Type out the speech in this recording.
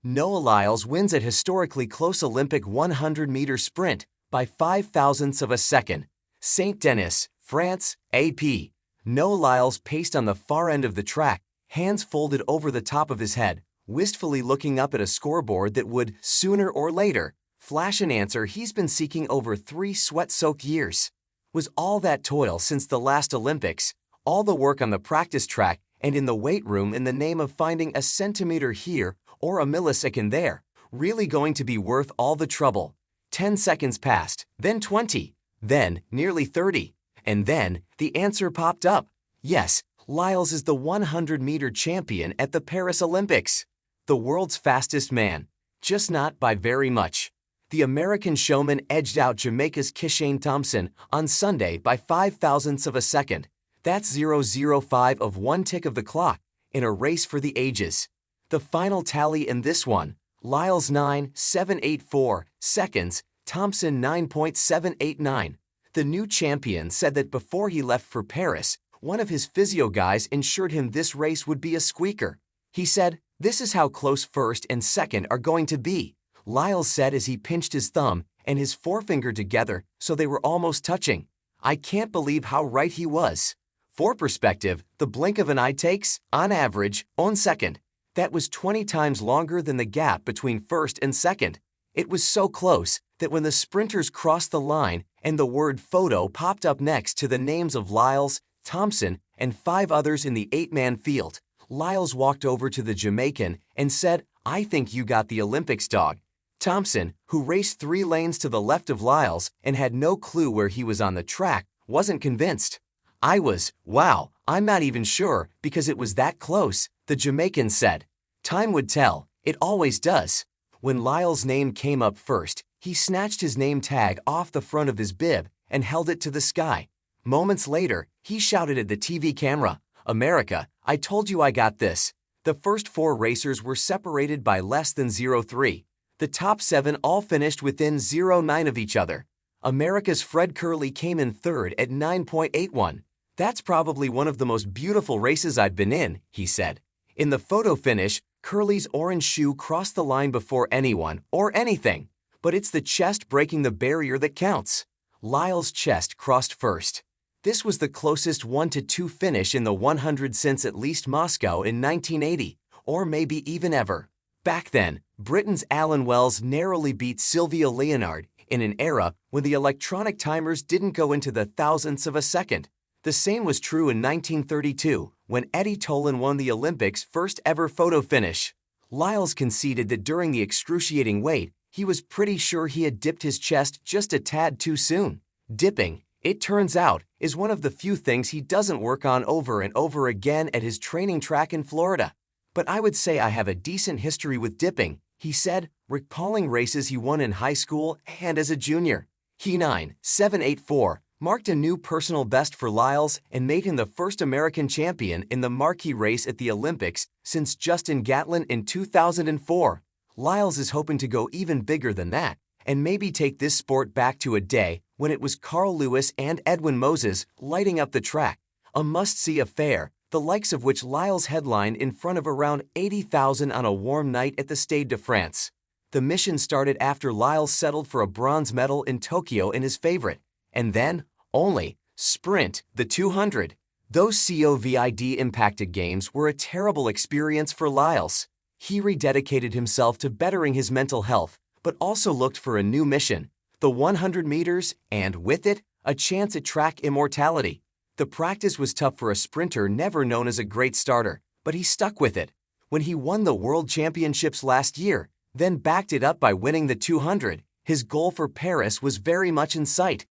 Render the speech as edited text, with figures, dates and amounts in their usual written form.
Noah Lyles wins at historically close Olympic 100-meter sprint by 5 thousandths of a second. Saint-Denis, France, AP. Noah Lyles paced on the far end of the track, hands folded over the top of his head, wistfully looking up at a scoreboard that would, sooner or later, flash an answer he's been seeking over 3 sweat-soaked years. Was all that toil since the last Olympics, all the work on the practice track and in the weight room in the name of finding a centimeter here or a millisecond there, really going to be worth all the trouble? 10 seconds passed, then 20, then nearly 30, and then the answer popped up. Yes, Lyles is the 100-meter champion at the Paris Olympics. The world's fastest man, just not by very much. The American showman edged out Jamaica's Kishane Thompson on Sunday by 5 thousandths of a second. That's 0.05 of one tick of the clock in a race for the ages. The final tally in this one, Lyles 9.784 seconds, Thompson 9.789. The new champion said that before he left for Paris, one of his physio guys ensured him this race would be a squeaker. He said, "This is how close first and second are going to be," Lyles said as he pinched his thumb and his forefinger together so they were almost touching. "I can't believe how right he was." For perspective, the blink of an eye takes, on average, 1 second. That was 20 times longer than the gap between first and second. It was so close that when the sprinters crossed the line and the word photo popped up next to the names of Lyles, Thompson, and 5 others in the 8-man field, Lyles walked over to the Jamaican and said, "I think you got the Olympics, dog." Thompson, who raced 3 lanes to the left of Lyles and had no clue where he was on the track, wasn't convinced. "I was, wow, I'm not even sure because it was that close," the Jamaican said. Time would tell, it always does. When Lyles' name came up first, he snatched his name tag off the front of his bib and held it to the sky. Moments later, he shouted at the TV camera, "America, I told you I got this." The first 4 racers were separated by less than 0.3. The top 7 all finished within 0.9 of each other. America's Fred Kerley came in third at 9.81. "That's probably one of the most beautiful races I've been in," he said. In the photo finish, Kerley's orange shoe crossed the line before anyone or anything. But it's the chest breaking the barrier that counts. Lyles' chest crossed first. This was the closest 1-2 finish in the 100 since at least Moscow in 1980, or maybe even ever. Back then, Britain's Alan Wells narrowly beat Sylvia Leonard in an era when the electronic timers didn't go into the thousandths of a second. The same was true in 1932, when Eddie Tolan won the Olympics' first ever photo finish. Lyles conceded that during the excruciating wait, he was pretty sure he had dipped his chest just a tad too soon. Dipping, it turns out, is one of the few things he doesn't work on over and over again at his training track in Florida. "But I would say I have a decent history with dipping," he said, recalling races he won in high school and as a junior. He 9.784 marked a new personal best for Lyles and made him the first American champion in the marquee race at the Olympics since Justin Gatlin in 2004. Lyles is hoping to go even bigger than that and maybe take this sport back to a day when it was Carl Lewis and Edwin Moses lighting up the track, a must-see affair, the likes of which Lyles headlined in front of around 80,000 on a warm night at the Stade de France. The mission started after Lyles settled for a bronze medal in Tokyo in his favorite, and then, only, sprint, the 200. Those COVID-impacted games were a terrible experience for Lyles. He rededicated himself to bettering his mental health, but also looked for a new mission, the 100 meters, and with it, a chance at track immortality. The practice was tough for a sprinter never known as a great starter, but he stuck with it. When he won the World Championships last year, then backed it up by winning the 200, his goal for Paris was very much in sight.